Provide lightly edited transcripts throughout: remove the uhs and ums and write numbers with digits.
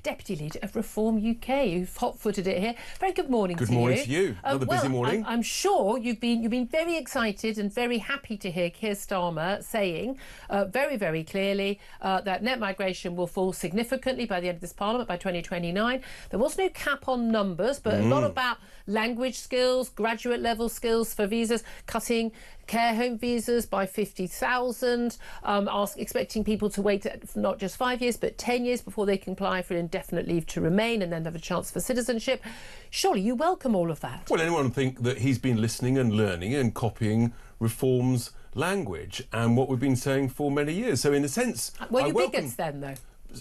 Deputy Leader of Reform UK, who've hot-footed it here. Very good morning to you. Good morning to you. Another busy morning. I'm sure you've been very excited and very happy to hear Keir Starmer saying very, very clearly that net migration will fall significantly by the end of this Parliament, by 2029. There was no cap on numbers, but a lot about language skills, graduate level skills for visas, cutting care home visas by 50,000, expecting people to wait not just 5 years but 10 years before they can apply for indefinite leave to remain and then have a chance for citizenship. Surely you welcome all of that? Well, anyone think that he's been listening and learning and copying Reform's language and what we've been saying for many years? So in a sense, were you bigots then, though?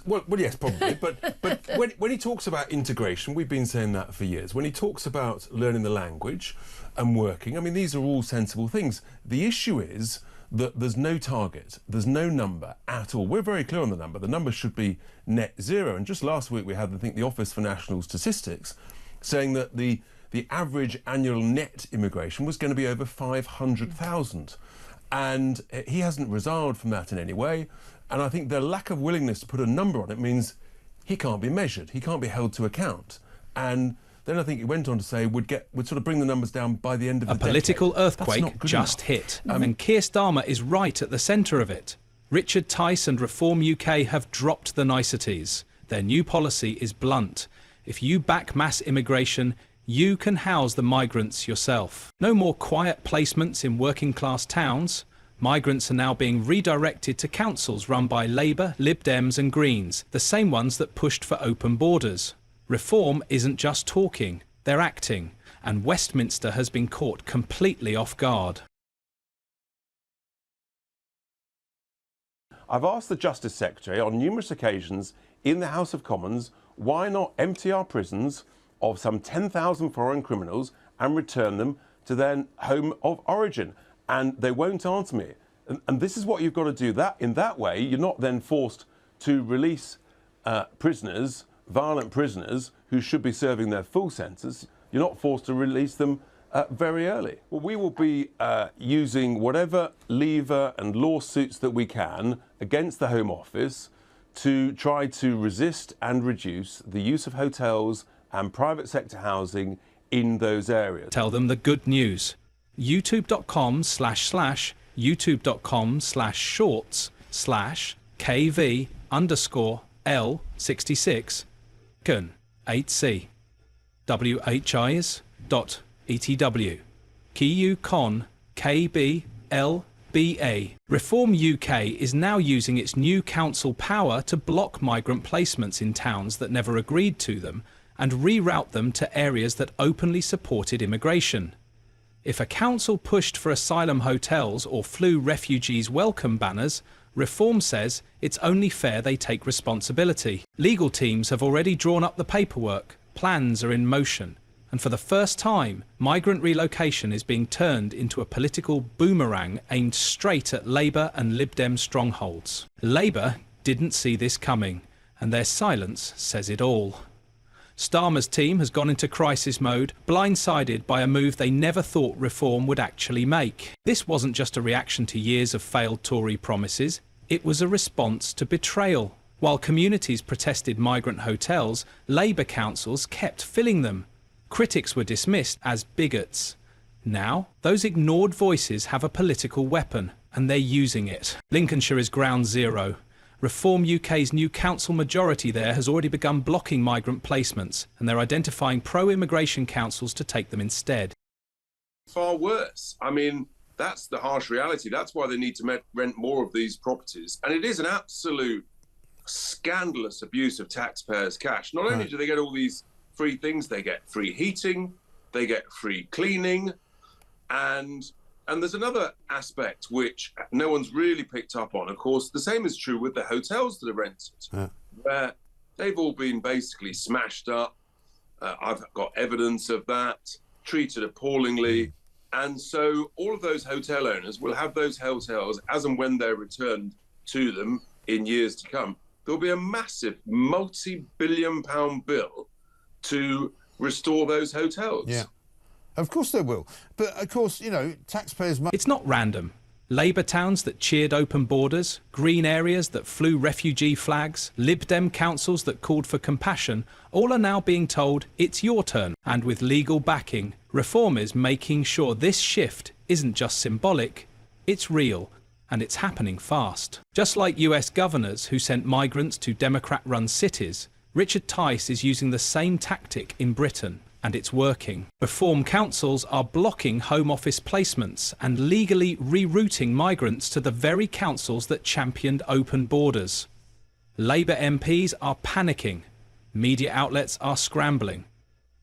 Well, yes, probably. But when he talks about integration, we've been saying that for years. When he talks about learning the language and working, I mean, these are all sensible things. The issue is that there's no target, there's no number at all. We're very clear on the number. The number should be net zero. And just last week we had, I think, the Office for National Statistics saying that the average annual net immigration was going to be over 500,000. And he hasn't resiled from that in any way. And I think the lack of willingness to put a number on it means he can't be measured, he can't be held to account. And then I think he went on to say would sort of bring the numbers down by the end of the decade. A political earthquake just hit, and Keir Starmer is right at the centre of it. Richard Tice and Reform UK have dropped the niceties. Their new policy is blunt. If you back mass immigration, you can house the migrants yourself. No more quiet placements in working class towns. Migrants are now being redirected to councils run by Labour, Lib Dems and Greens, the same ones that pushed for open borders. Reform isn't just talking, they're acting, and Westminster has been caught completely off guard. I've asked the Justice Secretary on numerous occasions in the House of Commons why not empty our prisons of some 10,000 foreign criminals and return them to their home of origin. And they won't answer me. And this is what you've got to do. That in that way, you're not then forced to release prisoners, violent prisoners, who should be serving their full sentence. You're not forced to release them very early. Well, we will be using whatever lever and lawsuits that we can against the Home Office to try to resist and reduce the use of hotels and private sector housing in those areas. Tell them the good news. youtube.com/shorts/kv_L66 8C WHIs.ETW KUCON KBLBA. Reform UK is now using its new council power to block migrant placements in towns that never agreed to them and reroute them to areas that openly supported immigration. If a council pushed for asylum hotels or flew refugees welcome banners, Reform says it's only fair they take responsibility. Legal teams have already drawn up the paperwork, plans are in motion, and for the first time, migrant relocation is being turned into a political boomerang aimed straight at Labour and Lib Dem strongholds. Labour didn't see this coming, and their silence says it all. Starmer's team has gone into crisis mode, blindsided by a move they never thought Reform would actually make. This wasn't just a reaction to years of failed Tory promises, it was a response to betrayal. While communities protested migrant hotels, Labour councils kept filling them. Critics were dismissed as bigots. Now, those ignored voices have a political weapon, and they're using it. Lincolnshire is ground zero. Reform UK's new council majority there has already begun blocking migrant placements, and they're identifying pro-immigration councils to take them instead. Far worse. I mean, that's the harsh reality. That's why they need to rent more of these properties. And it is an absolute scandalous abuse of taxpayers' cash. Not only do they get all these free things, they get free heating, they get free cleaning, and there's another aspect which no one's really picked up on. Of course, the same is true with the hotels that are rented, where they've all been basically smashed up. I've got evidence of that, treated appallingly. And so all of those hotel owners will have those hotels as and when they're returned to them in years to come. There'll be a massive multi-billion-pound bill to restore those hotels. Yeah. Of course they will. But, of course, you know, taxpayers... It's not random. Labour towns that cheered open borders, Green areas that flew refugee flags, Lib Dem councils that called for compassion, all are now being told it's your turn. And with legal backing, Reform is making sure this shift isn't just symbolic, it's real, and it's happening fast. Just like US governors who sent migrants to Democrat-run cities, Richard Tice is using the same tactic in Britain. And it's working. Reform councils are blocking Home Office placements and legally rerouting migrants to the very councils that championed open borders. Labour MPs are panicking, media outlets are scrambling,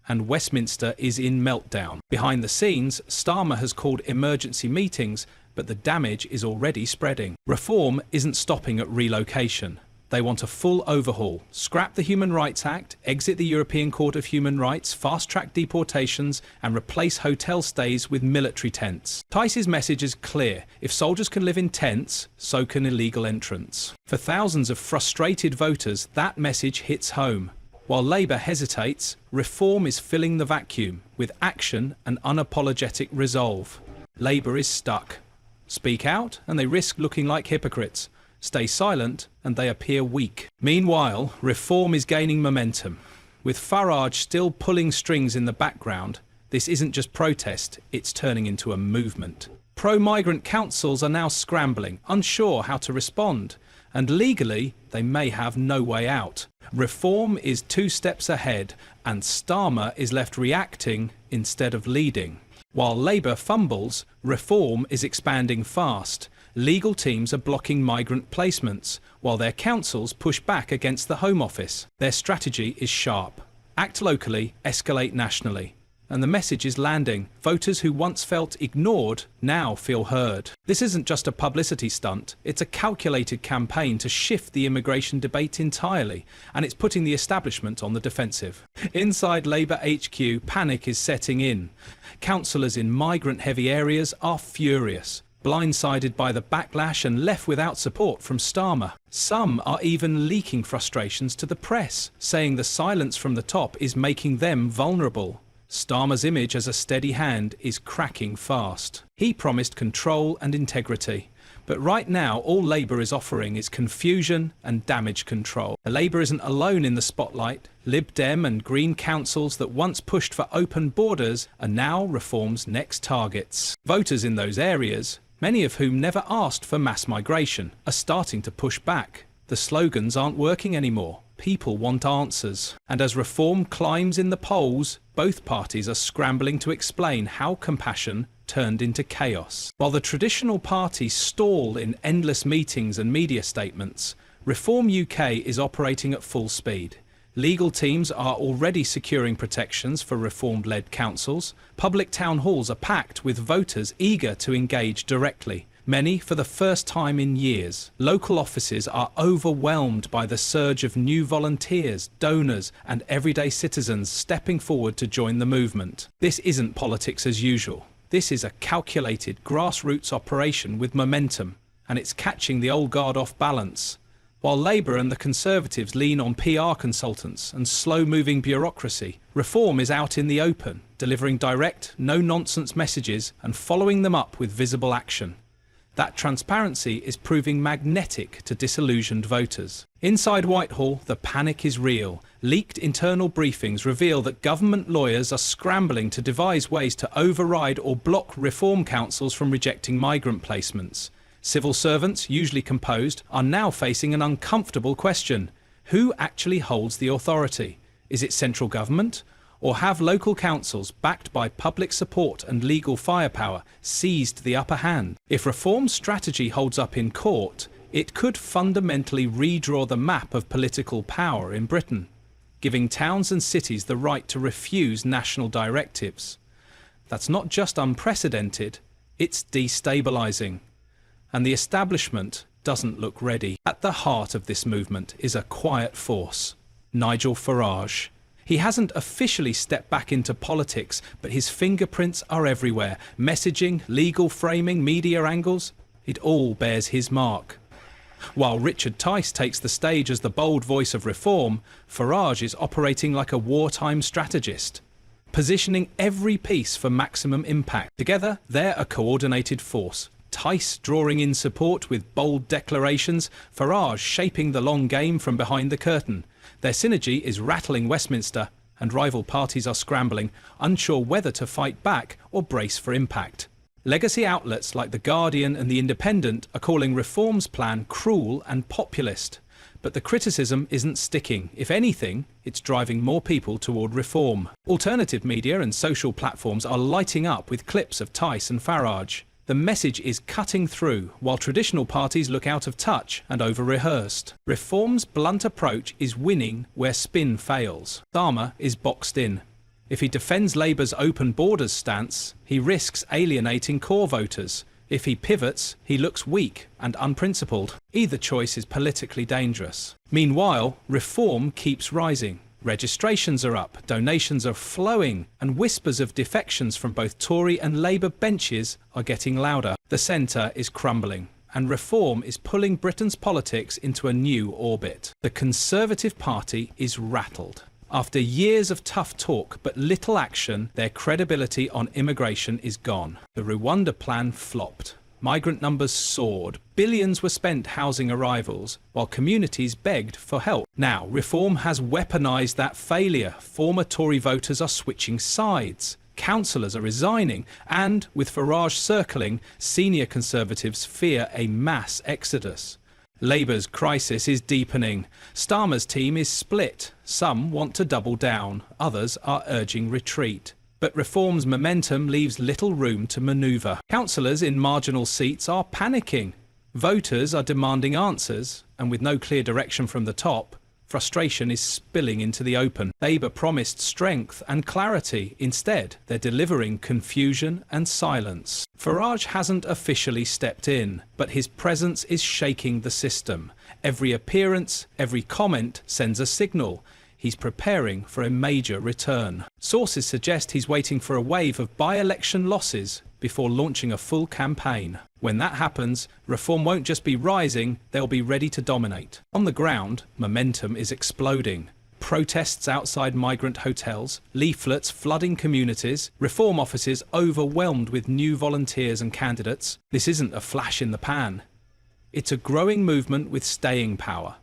and Westminster is in meltdown. Behind the scenes, Starmer has called emergency meetings, but the damage is already spreading. Reform isn't stopping at relocation. They want a full overhaul, scrap the Human Rights Act, exit the European Court of Human Rights, fast-track deportations, and replace hotel stays with military tents. Tice's message is clear. If soldiers can live in tents, so can illegal entrants. For thousands of frustrated voters, that message hits home. While Labour hesitates, Reform is filling the vacuum with action and unapologetic resolve. Labour is stuck. Speak out, and they risk looking like hypocrites. Stay silent, and they appear weak. Meanwhile, Reform is gaining momentum. With Farage still pulling strings in the background, this isn't just protest, it's turning into a movement. Pro-migrant councils are now scrambling, unsure how to respond, and legally, they may have no way out. Reform is 2 steps ahead, and Starmer is left reacting instead of leading. While Labour fumbles, Reform is expanding fast. Legal teams are blocking migrant placements, while their councils push back against the Home Office. Their strategy is sharp. Act locally, escalate nationally. And the message is landing. Voters who once felt ignored now feel heard. This isn't just a publicity stunt, it's a calculated campaign to shift the immigration debate entirely, and it's putting the establishment on the defensive. Inside Labour HQ, panic is setting in. Councillors in migrant-heavy areas are furious, blindsided by the backlash and left without support from Starmer. Some are even leaking frustrations to the press, saying the silence from the top is making them vulnerable. Starmer's image as a steady hand is cracking fast. He promised control and integrity, but right now all Labour is offering is confusion and damage control. Labour isn't alone in the spotlight. Lib Dem and Green councils that once pushed for open borders are now Reform's next targets. Voters in those areas, many of whom never asked for mass migration, are starting to push back. The slogans aren't working anymore. People want answers. And as Reform climbs in the polls, both parties are scrambling to explain how compassion turned into chaos. While the traditional parties stall in endless meetings and media statements, Reform UK is operating at full speed. Legal teams are already securing protections for Reform-led councils. Public town halls are packed with voters eager to engage directly, many for the first time in years. Local offices are overwhelmed by the surge of new volunteers, donors, and everyday citizens stepping forward to join the movement. This isn't politics as usual. This is a calculated grassroots operation with momentum, and it's catching the old guard off balance. While Labour and the Conservatives lean on PR consultants and slow-moving bureaucracy, Reform is out in the open, delivering direct, no-nonsense messages and following them up with visible action. That transparency is proving magnetic to disillusioned voters. Inside Whitehall, the panic is real. Leaked internal briefings reveal that government lawyers are scrambling to devise ways to override or block Reform councils from rejecting migrant placements. Civil servants, usually composed, are now facing an uncomfortable question. Who actually holds the authority? Is it central government? Or have local councils, backed by public support and legal firepower, seized the upper hand? If Reform's strategy holds up in court, it could fundamentally redraw the map of political power in Britain, giving towns and cities the right to refuse national directives. That's not just unprecedented, it's destabilising. And the establishment doesn't look ready. At the heart of this movement is a quiet force, Nigel Farage. He hasn't officially stepped back into politics, but his fingerprints are everywhere. Messaging, legal framing, media angles, it all bears his mark. While Richard Tice takes the stage as the bold voice of Reform, Farage is operating like a wartime strategist, positioning every piece for maximum impact. Together, they're a coordinated force, Tice drawing in support with bold declarations, Farage shaping the long game from behind the curtain. Their synergy is rattling Westminster, and rival parties are scrambling, unsure whether to fight back or brace for impact. Legacy outlets like The Guardian and The Independent are calling Reform's plan cruel and populist. But the criticism isn't sticking. If anything, it's driving more people toward reform. Alternative media and social platforms are lighting up with clips of Tice and Farage. The message is cutting through, while traditional parties look out of touch and over-rehearsed. Reform's blunt approach is winning where spin fails. Starmer is boxed in. If he defends Labour's open borders stance, he risks alienating core voters. If he pivots, he looks weak and unprincipled. Either choice is politically dangerous. Meanwhile, reform keeps rising. Registrations are up, donations are flowing, and whispers of defections from both Tory and Labour benches are getting louder. The centre is crumbling, and reform is pulling Britain's politics into a new orbit. The Conservative Party is rattled. After years of tough talk but little action, their credibility on immigration is gone. The Rwanda plan flopped. Migrant numbers soared. Billions were spent housing arrivals, while communities begged for help. Now, reform has weaponised that failure. Former Tory voters are switching sides. Councillors are resigning, and, with Farage circling, senior Conservatives fear a mass exodus. Labour's crisis is deepening. Starmer's team is split. Some want to double down, others are urging retreat. But reform's momentum leaves little room to manoeuvre. Councillors in marginal seats are panicking. Voters are demanding answers, and with no clear direction from the top, frustration is spilling into the open. Labour promised strength and clarity. Instead, they're delivering confusion and silence. Farage hasn't officially stepped in, but his presence is shaking the system. Every appearance, every comment sends a signal. He's preparing for a major return. Sources suggest he's waiting for a wave of by-election losses before launching a full campaign. When that happens, reform won't just be rising, they'll be ready to dominate. On the ground, momentum is exploding. Protests outside migrant hotels, leaflets flooding communities, reform offices overwhelmed with new volunteers and candidates. This isn't a flash in the pan. It's a growing movement with staying power.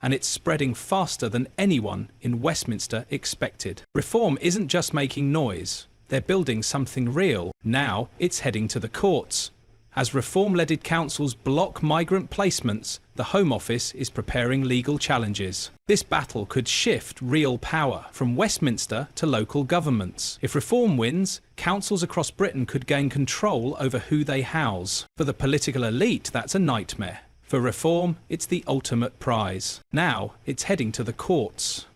And it's spreading faster than anyone in Westminster expected. Reform isn't just making noise, they're building something real. Now it's heading to the courts. As reform-led councils block migrant placements, the Home Office is preparing legal challenges. This battle could shift real power from Westminster to local governments. If reform wins, councils across Britain could gain control over who they house. For the political elite, that's a nightmare. For reform, it's the ultimate prize. Now, it's heading to the courts.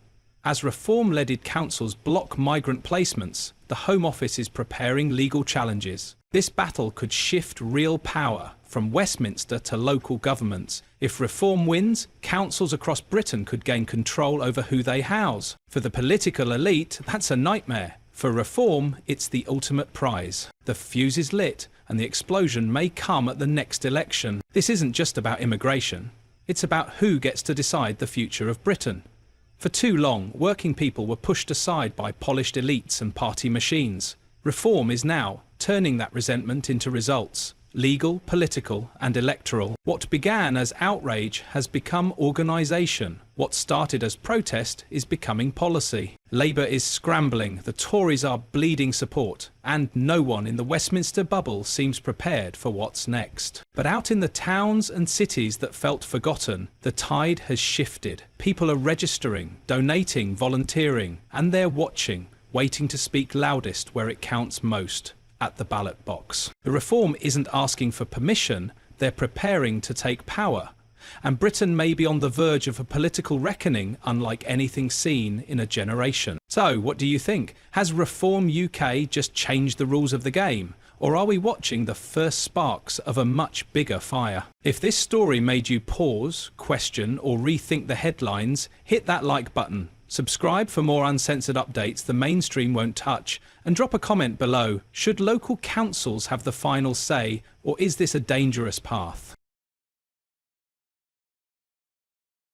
As reform-led councils block migrant placements, the Home Office is preparing legal challenges. This battle could shift real power from Westminster to local governments. If reform wins, councils across Britain could gain control over who they house. For the political elite, that's a nightmare. For reform, it's the ultimate prize. The fuse is lit, and the explosion may come at the next election. This isn't just about immigration. It's about who gets to decide the future of Britain. For too long, working people were pushed aside by polished elites and party machines. Reform is now turning that resentment into results. Legal, political and electoral. What began as outrage has become organisation. What started as protest is becoming policy. Labour is scrambling, the Tories are bleeding support, and no one in the Westminster bubble seems prepared for what's next. But out in the towns and cities that felt forgotten, the tide has shifted. People are registering, donating, volunteering, and they're watching, waiting to speak loudest where it counts most. At the ballot box. The reform isn't asking for permission, they're preparing to take power. And Britain may be on the verge of a political reckoning unlike anything seen in a generation. So, what do you think? Has Reform UK just changed the rules of the game? Or are we watching the first sparks of a much bigger fire? If this story made you pause, question, or rethink the headlines, hit that like button. Subscribe for more uncensored updates the mainstream won't touch, and drop a comment below. Should local councils have the final say, or is this a dangerous path?